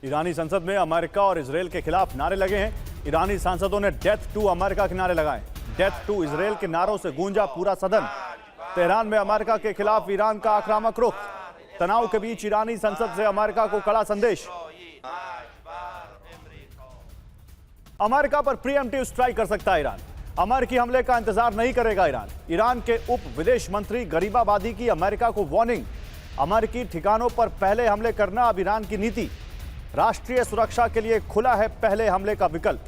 ईरानी संसद में अमेरिका और इजरायल के खिलाफ नारे लगे हैं। ईरानी सांसदों ने डेथ टू अमेरिका के नारे लगाए। डेथ टू इजरायल के नारों से गूंजा पूरा सदन। तेहरान में अमेरिका के खिलाफ ईरान का आक्रामक रुख। तनाव के बीच ईरानी संसद से अमेरिका को कड़ा संदेश। अमेरिका पर प्रीएम्प्टिव स्ट्राइक कर सकता है ईरान। अमेरिकी हमले का इंतजार नहीं करेगा ईरान। ईरान के उप विदेश मंत्री गरीबाबादी की अमेरिका को वार्निंग। अमेरिकी ठिकानों पर पहले हमले करना अब ईरान की नीति। राष्ट्रीय सुरक्षा के लिए खुला है पहले हमले का विकल्प।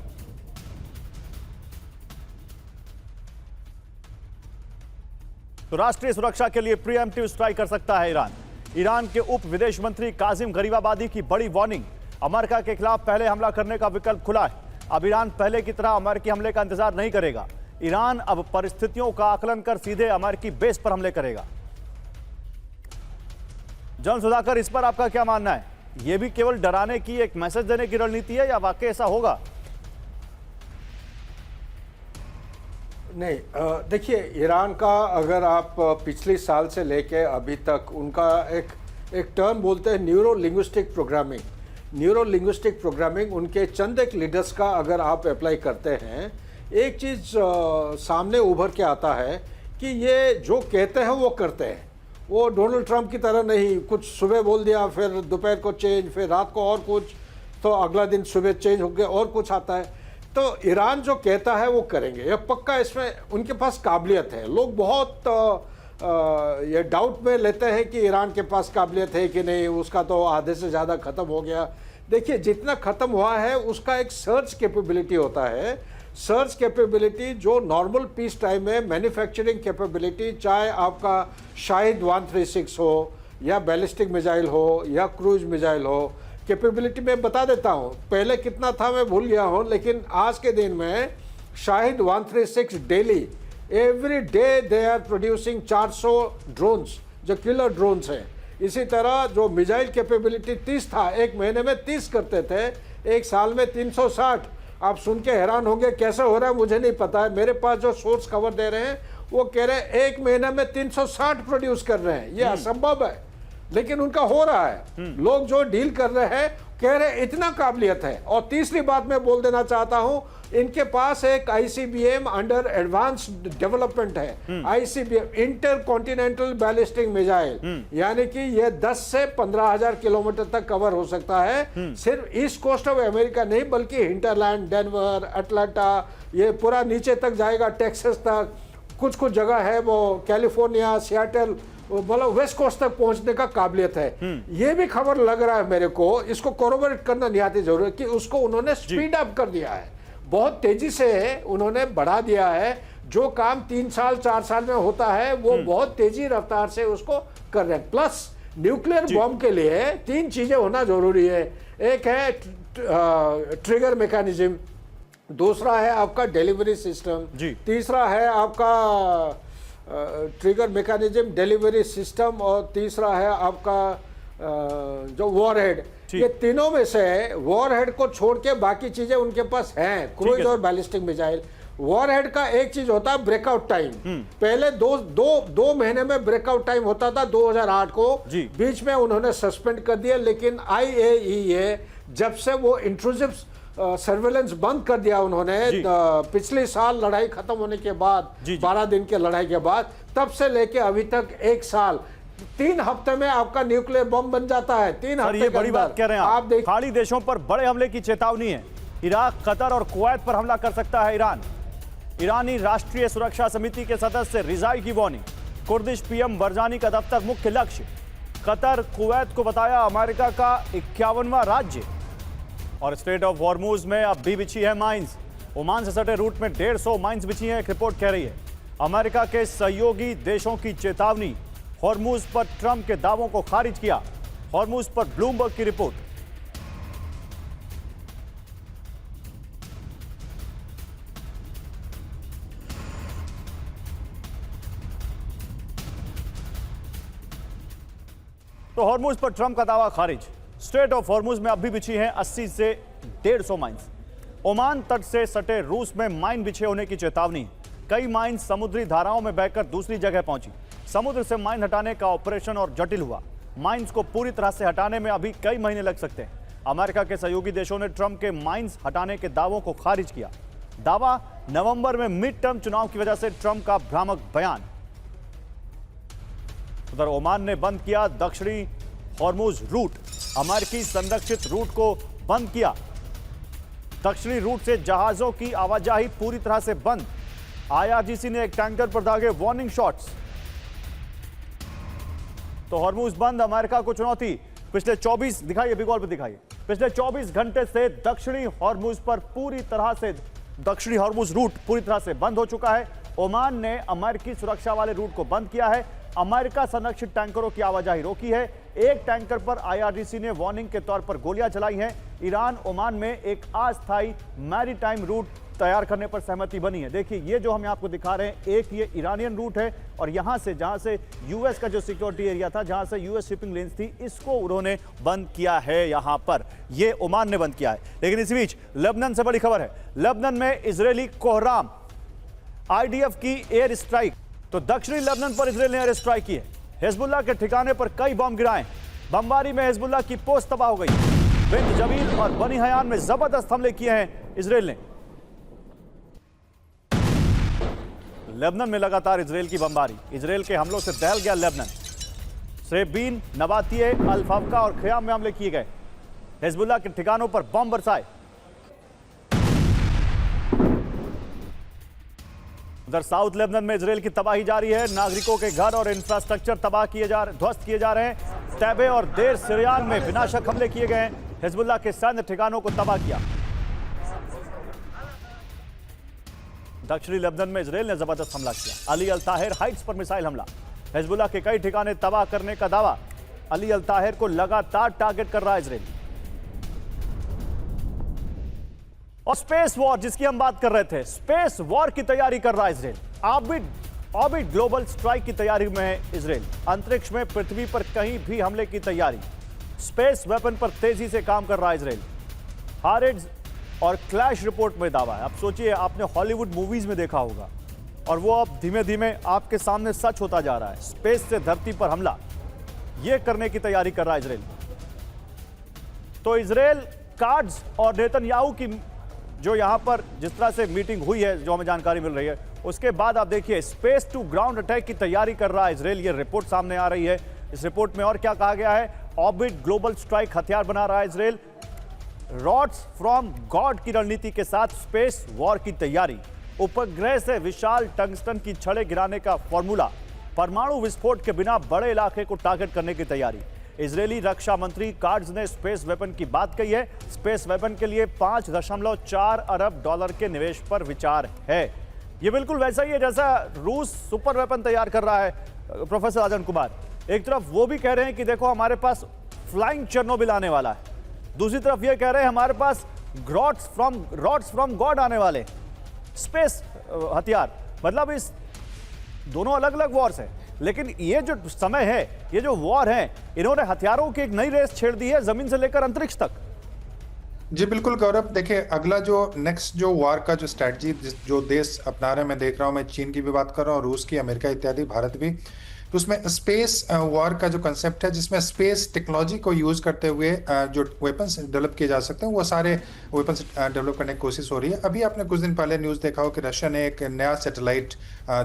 तो राष्ट्रीय सुरक्षा के लिए प्रीएम्प्टिव स्ट्राइक कर सकता है ईरान। ईरान के उप विदेश मंत्री काजिम गरीबाबादी की बड़ी वार्निंग। अमेरिका के खिलाफ पहले हमला करने का विकल्प खुला है। अब ईरान पहले की तरह अमेरिकी हमले का इंतजार नहीं करेगा। ईरान अब परिस्थितियों का आकलन कर सीधे अमेरिकी बेस पर हमले करेगा। जॉन सुधाकर, इस पर आपका क्या मानना है? यह भी केवल डराने की, एक मैसेज देने की रणनीति है या वाकई ऐसा होगा? नहीं, देखिए, ईरान का अगर आप पिछले साल से लेके अभी तक उनका एक टर्म बोलते हैं neuro linguistic programming, neuro linguistic programming उनके चंद एक लीडर्स का अगर आप अप्लाई करते हैं, एक चीज़ सामने उभर के आता है कि ये जो कहते हैं वो करते हैं। वो डोनाल्ड ट्रंप की तरह नहीं, कुछ सुबह बोल दिया फिर दोपहर को चेंज, फिर रात को और कुछ, तो अगला दिन सुबह चेंज हो गया और कुछ आता है। तो ईरान जो कहता है वो करेंगे, ये पक्का, इसमें उनके पास काबिलियत है। लोग बहुत ये डाउट में लेते हैं कि ईरान के पास काबिलियत है कि नहीं, उसका तो आधे से ज़्यादा ख़त्म हो गया। देखिए, जितना ख़त्म हुआ है उसका एक सर्च कैपेबिलिटी होता है। सर्च कैपेबिलिटी जो नॉर्मल पीस टाइम में मैन्युफैक्चरिंग कैपेबिलिटी, चाहे आपका शाहिद 136 हो या बैलिस्टिक मिसाइल हो या क्रूज मिसाइल हो, कैपेबिलिटी में बता देता हूँ। पहले कितना था मैं भूल गया हूँ, लेकिन आज के दिन में Shahed 136 daily, every day they are producing 400 drones जो किलर ड्रोन्स हैं। इसी तरह जो मिसाइल कैपेबिलिटी 30 था, एक महीने में 30 करते थे, एक साल में 360। आप सुन के हैरान होंगे कैसे हो रहा है, मुझे नहीं पता है। मेरे पास जो सोर्स खबर दे रहे हैं वो कह रहे हैं एक महीने में 360 प्रोड्यूस कर रहे हैं। ये असंभव है, लेकिन उनका हो रहा है। लोग जो डील कर रहे हैं कह रहे इतना काबिलियत है। और तीसरी बात मैं बोल देना चाहता हूं, इनके पास एक आईसीबीएम अंडर एडवांस डेवलपमेंट है। ICBM inter continental ballistic missile, यानी कि ये 10 से 15,000 किलोमीटर तक कवर हो सकता है। सिर्फ ईस्ट कोस्ट ऑफ अमेरिका नहीं, बल्कि हिंटरलैंड, डेनवर, अटलांटा, ये पूरा नीचे तक जाएगा, टेक्सास तक, कुछ कुछ जगह है वो कैलिफोर्निया, सियाटल, मतलब वेस्ट कोस्ट तक पहुंचने का काबिलियत है। ये भी खबर लग रहा है मेरे को, इसको कोरोबोरेट करना निहायत जरूरी है कि उसको उन्होंने स्पीड अप कर दिया है, बहुत तेजी से उन्होंने बढ़ा दिया है। जो काम 3 साल 4 साल में होता है वो बहुत तेजी रफ्तार से उसको कर रहे हैं। प्लस न्यूक्लियर बॉम्ब के लिए 3 चीजें होना जरूरी है। एक है ट्रिगर मैकेनिज्म, दूसरा है आपका डिलीवरी सिस्टम, तीसरा है आपका ट्रिगर मैकेनिज्म, डिलीवरी सिस्टम, और तीसरा है आपका जो वॉरहेड। ये तीनों में से वॉरहेड को छोड़ के बाकी चीजें उनके पास हैं, क्रूज और बैलिस्टिक मिसाइल। वॉरहेड का एक चीज होता है ब्रेकआउट टाइम। पहले दो महीने में ब्रेकआउट टाइम होता था 2008 को, बीच में उन्होंने सस्पेंड कर दिया। लेकिन IAEA जब से वो इंट्रूसिव सर्वेलेंस बंद कर दिया उन्होंने पिछले साल लड़ाई खत्म होने के बाद, 12 दिन के लड़ाई के बाद, तब से लेके अभी तक 1 साल, 3 हफ्ते में आपका न्यूक्लियर बम बन जाता है। 3 हफ्ते ये बड़ी बात कह रहे हैं आप। खाड़ी देशों पर बड़े हमले की चेतावनी है। इराक, कतर और कुवैत पर हमला कर सकता है ईरान। ईरानी राष्ट्रीय सुरक्षा समिति के सदस्य रिजाई की वार्निंग। कुर्दिश PM बरजानी का दफ्तर मुख्य लक्ष्य। कतर, कुवैत को बताया अमेरिका का 51वां राज्य। और स्ट्रेट ऑफ हॉर्मूज में अब भी बिछी है माइंस। ओमान से सटे रूट में 150 माइंस बिछी हैं, एक रिपोर्ट कह रही है। अमेरिका के सहयोगी देशों की चेतावनी। हॉर्मूज पर ट्रंप के दावों को खारिज किया। हॉर्मूज पर ब्लूमबर्ग की रिपोर्ट। तो हॉर्मूज पर ट्रंप का दावा खारिज। स्ट्रेट ऑफ हॉर्मूज में अब भी बिछी हैं 80 से 150 माइंस। ओमान तट से सटे रूस में माइन बिछे होने की चेतावनी। कई माइन समुद्री धाराओं में बहकर दूसरी जगह पहुंची। समुद्र से माइन हटाने का ऑपरेशन और जटिल हुआ। माइंस को पूरी तरह से हटाने में अभी कई महीने लग सकते हैं। अमेरिका के सहयोगी देशों ने ट्रंप के माइंस हटाने के दावों को खारिज किया। दावा, नवंबर में मिड टर्म चुनाव की वजह से ट्रंप का भ्रामक बयान। उधर ओमान ने बंद किया दक्षिणी हॉर्मूज रूट। अमेरिकी संरक्षित रूट को बंद किया। दक्षिणी रूट से जहाजों की आवाजाही पूरी तरह से बंद। IRGC ने एक टैंकर पर दागे वार्निंग शॉट्स। तो हॉर्मूज बंद, अमेरिका को चुनौती। पिछले 24 दिखाइए, बिगॉल पे दिखाइए। पिछले 24 घंटे से दक्षिणी हॉर्मूज पर पूरी तरह से दक्षिणी हॉर्मूज रूट पूरी तरह से बंद हो चुका है। ओमान ने अमेरिकी सुरक्षा वाले रूट को बंद किया है। अमेरिका संरक्षित टैंकरों की आवाजाही रोकी है। एक टैंकर पर IRGC ने वार्निंग के तौर पर गोलियां चलाई हैं। ईरान ओमान में एक अस्थायी मैरीटाइम रूट तैयार करने पर सहमति बनी है। देखिए, ये जो हम आपको दिखा रहे हैं, एक ये ईरानियन रूट है और यहां से जहां से यूएस का जो सिक्योरिटी एरिया था, जहां से यूएस शिपिंग लेन्स थी, इसको उन्होंने बंद किया है। यहां पर ये ओमान ने बंद किया है। लेकिन इस बीच लेबनान से बड़ी खबर है। लेबनान में इजरायली कोहराम IDF की एयर स्ट्राइक। तो दक्षिणी लेबनान पर इजरायल ने एयर स्ट्राइक की है। हिजबुल्लाह के ठिकाने पर कई बम गिराए। बमबारी में हिजबुल्लाह की पोस्ट तबाह हो गई। बिंत जबील और बनी हयान में जबरदस्त हमले किए हैं इजराइल ने। लेबनान में लगातार इजराइल की बमबारी, इजराइल के हमलों से दहल गया लेबनान। सरेबीन, नबातिये, अल-फवका और ख़याम में हमले किए गए। हिजबुल्लाह के ठिकानों पर बम बरसाए। उधर साउथ लेबनान में इजराइल की तबाही जारी है। नागरिकों के घर और इंफ्रास्ट्रक्चर ध्वस्त किए जा रहे हैं। तैबे और देर सिरियान में विनाशक हमले किए गए हैं। हिजबुल्लाह के सैन्य ठिकानों को तबाह किया। दक्षिणी लेबनान में इजराइल ने जबरदस्त हमला किया। अली अल ताहिर हाइट्स पर मिसाइल हमला। हिजबुल्लाह के कई ठिकाने तबाह करने का दावा। अली अल ताहिर को लगातार टारगेट कर रहा है इजराइल। और स्पेस वॉर जिसकी हम बात कर रहे थे, स्पेस वॉर की तैयारी कर रहा है इजराइल। ऑर्बिट ग्लोबल स्ट्राइक की तैयारी में है इजराइल। अंतरिक्ष में पृथ्वी पर कहीं भी हमले की तैयारी। स्पेस वेपन पर तेजी से काम कर रहा है इजराइल। हारिड्स और क्लैश रिपोर्ट में दावा है। अब सोचिए, आपने हॉलीवुड मूवीज में देखा होगा और वो अब धीमे धीमे आपके सामने सच होता जा रहा है। स्पेस से धरती पर हमला, यह करने की तैयारी कर रहा है इजराइल। तो इजराइल कार्ड्स और नेतन्याहू की जो यहां पर जिस तरह से मीटिंग हुई है, जो हमें जानकारी मिल रही है, उसके बाद आप देखिए स्पेस टू ग्राउंड अटैक की तैयारी कर रहा है इजराइल। ये रिपोर्ट सामने आ रही है। इस रिपोर्ट में और क्या कहा गया है? ऑर्बिट ग्लोबल स्ट्राइक हथियार बना रहा है इजराइल। रॉड्स फ्रॉम गॉड की रणनीति के साथ स्पेस वॉर की तैयारी। उपग्रह से विशाल टंगस्टन की छड़ें गिराने का फॉर्मूला। परमाणु विस्फोट के बिना बड़े इलाके को टारगेट करने की तैयारी। इजरायली रक्षा मंत्री कार्ड्स ने स्पेस वेपन की बात कही है। स्पेस वेपन के लिए $5.4 अरब के निवेश पर विचार है। यह बिल्कुल वैसा ही है जैसा रूस सुपर वेपन तैयार कर रहा है। प्रोफेसर राजन कुमार, एक तरफ वो भी कह रहे हैं कि देखो हमारे पास फ्लाइंग चेर्नोबिल आने वाला है, दूसरी तरफ ये कह रहे हैं हमारे पास रॉड्स फ्रॉम गॉड आने वाले स्पेस हथियार। मतलब इस दोनों अलग अलग वॉर्स हैं, लेकिन ये जो समय है, ये जो वॉर है, इन्होंने हथियारों की एक नई रेस छेड़ दी है जमीन से लेकर अंतरिक्ष तक। जी बिल्कुल गौरव, देखिए अगला जो नेक्स्ट जो वार का जो स्ट्रैटेजी जो देश अपना रहे हैं, मैं देख रहा हूं, मैं चीन की भी बात कर रहा हूं, रूस की, अमेरिका इत्यादि, भारत भी, तो उसमें स्पेस वॉर का जो कंसेप्ट है जिसमें स्पेस टेक्नोलॉजी को यूज करते हुए जो वेपन्स डेवलप किए जा सकते हैं वो सारे वेपन्स डेवलप करने की कोशिश हो रही है। अभी आपने कुछ दिन पहले न्यूज़ देखा हो कि रशिया ने एक नया सैटेलाइट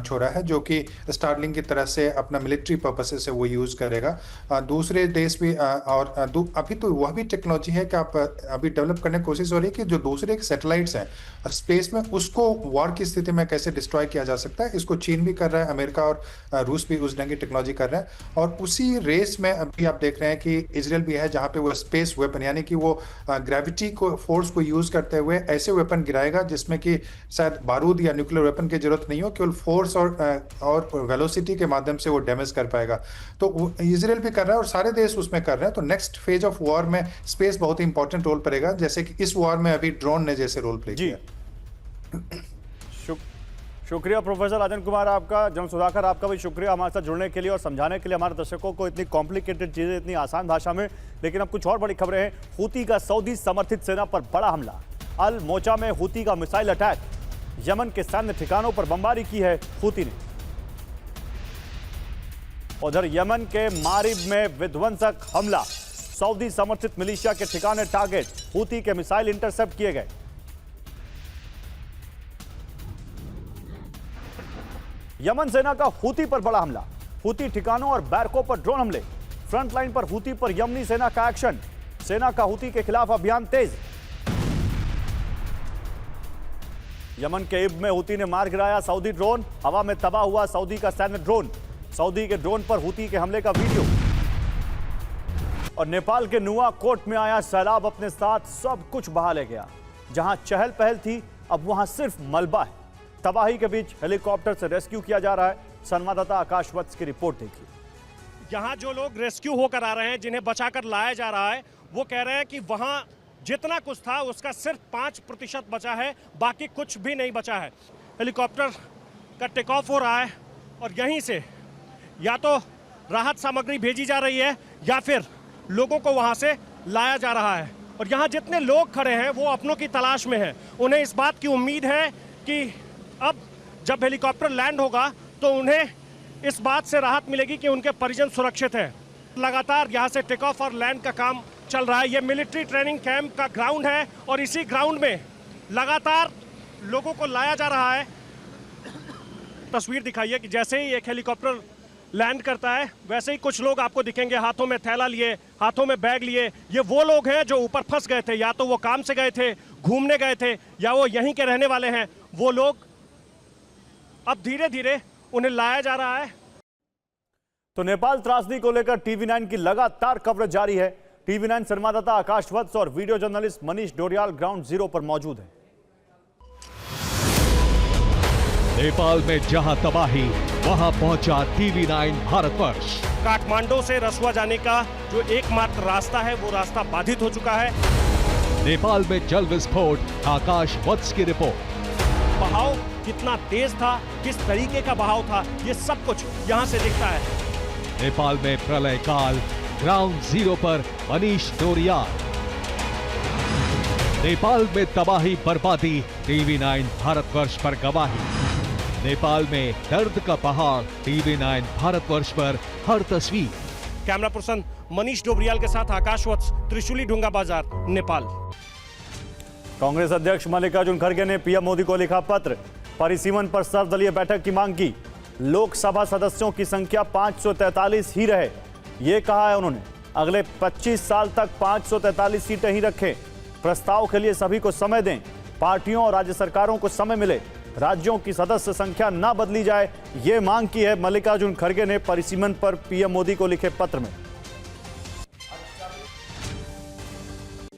छोड़ा है जो कि स्टारलिंक की तरह से अपना मिलिट्री पर्पसेस से वो यूज़ करेगा। दूसरे देश भी और अभी तो वह भी टेक्नोलॉजी है कि आप अभी डेवलप करने की कोशिश हो रही है कि जो दूसरे सैटेलाइट्स हैं स्पेस में उसको वॉर की स्थिति में कैसे डिस्ट्रॉय किया जा सकता है। इसको चीन भी कर रहा है, अमेरिका और रूस भी उस ढंग की टेक्नोलॉजी कर रहे हैं। और उसी रेस में अभी आप देख रहे हैं कि इजराइल भी है जहां पे वो स्पेस वेपन यानी कि वो ग्रेविटी को फोर्स को यूज करते हुए ऐसे वेपन गिराएगा जिसमें कि शायद बारूद या न्यूक्लियर वेपन की जरूरत नहीं हो, केवल फोर्स और वेलोसिटी के माध्यम से वो डैमेज कर पाएगा। तो इजराइल भी कर रहा है और सारे देश उसमें कर रहे हैं। तो नेक्स्ट फेज ऑफ वॉर में स्पेस बहुत ही इंपॉर्टेंट रोल करेगा, जैसे कि इस वॉर में अभी ड्रोन ने जैसे रोल प्ले किया। शुक्रिया प्रोफेसर राजन कुमार आपका। जनरल सुधाकर आपका भी शुक्रिया हमारे साथ जुड़ने के लिए और समझाने के लिए हमारे दर्शकों को इतनी कॉम्प्लिकेटेड चीज़ें इतनी आसान भाषा में। लेकिन अब कुछ और बड़ी खबरें हैं। हूती का सऊदी समर्थित सेना पर बड़ा हमला। अल मोचा में हूती का मिसाइल अटैक। यमन के सैन्य ठिकानों पर बमबारी की है हूती ने। उधर यमन के मारिब में विध्वंसक हमला। सऊदी समर्थित मिलिशिया के ठिकाने टारगेट। हूती के मिसाइल इंटरसेप्ट किए गए। यमन सेना का हूती पर बड़ा हमला। हूती ठिकानों और बैरकों पर ड्रोन हमले। फ्रंट लाइन पर हूती पर यमनी सेना का एक्शन। सेना का हूती के खिलाफ अभियान तेज। यमन के इब में हूती ने मार गिराया सऊदी ड्रोन। हवा में तबाह हुआ सऊदी का सैन्य ड्रोन। सऊदी के ड्रोन पर हूती के हमले का वीडियो। और नेपाल के नुआकोट में आया सैलाब अपने साथ सब कुछ बहा ले गया। जहां चहल पहल थी अब वहां सिर्फ मलबा है। तबाही के बीच हेलीकॉप्टर से रेस्क्यू किया जा रहा है। संवाददाता आकाश वत्स की रिपोर्ट देखिए। यहाँ जो लोग रेस्क्यू होकर आ रहे हैं, जिन्हें बचाकर लाया जा रहा है, वो कह रहे हैं कि वहाँ जितना कुछ था उसका सिर्फ 5% बचा है, बाकी कुछ भी नहीं बचा है। हेलीकॉप्टर का टेक ऑफ हो रहा है और यहीं से या तो राहत सामग्री भेजी जा रही है या फिर लोगों को वहाँ से लाया जा रहा है। और यहाँ जितने लोग खड़े हैं वो अपनों की तलाश में हैं। उन्हें इस बात की उम्मीद है कि अब जब हेलीकॉप्टर लैंड होगा तो उन्हें इस बात से राहत मिलेगी कि उनके परिजन सुरक्षित हैं। लगातार यहाँ से टेक ऑफ और लैंड का काम चल रहा है। ये मिलिट्री ट्रेनिंग कैंप का ग्राउंड है और इसी ग्राउंड में लगातार लोगों को लाया जा रहा है। तस्वीर दिखाइए कि जैसे ही एक हेलीकॉप्टर लैंड करता है वैसे ही कुछ लोग आपको दिखेंगे हाथों में थैला लिए, हाथों में बैग लिए। ये वो लोग हैं जो ऊपर फंस गए थे, या तो वो काम से गए थे, घूमने गए थे, या वो यहीं के रहने वाले हैं। वो लोग अब धीरे धीरे उन्हें लाया जा रहा है। तो नेपाल त्रासदी को लेकर टीवी9 की लगातार कवरेज जारी है। टीवी9 संवाददाता आकाश वत्स और video journalist Manish Doriyal ground zero पर मौजूद है। नेपाल में जहां तबाही वहां पहुंचा टीवी9 भारतवर्ष। काठमांडू से रसुआ जाने का जो एकमात्र रास्ता है वो रास्ता बाधित हो चुका है। नेपाल में जल विस्फोट, आकाश वत्स की रिपोर्ट। बहाव कितना तेज था, किस तरीके का बहाव था, ये सब कुछ यहां से दिखता है। नेपाल में प्रलय काल, ग्राउंड जीरो पर मनीष डोरियाल। नेपाल में तबाही बर्बादी, टीवी9 भारतवर्ष पर गवाही। नेपाल में दर्द का पहाड़, टीवी9 भारतवर्ष पर हर तस्वीर। कैमरा पर्सन मनीष डोबरियाल के साथ आकाश वत्स, त्रिशूली ढूंगा बाजार, नेपाल। कांग्रेस अध्यक्ष मल्लिकार्जुन खड़गे ने पीएम मोदी को लिखा पत्र, परिसीमन पर सर्वदलीय बैठक की मांग की। लोकसभा सदस्यों की संख्या 543 ही रहे, ये कहा है उन्होंने। अगले 25 साल तक 543 सीटें ही रखें। प्रस्ताव के लिए सभी को समय दें। पार्टियों और राज्य सरकारों को समय मिले। राज्यों की सदस्य संख्या ना बदली जाए, ये मांग की है मल्लिकार्जुन खड़गे ने परिसीमन पर पीएम मोदी को लिखे पत्र में।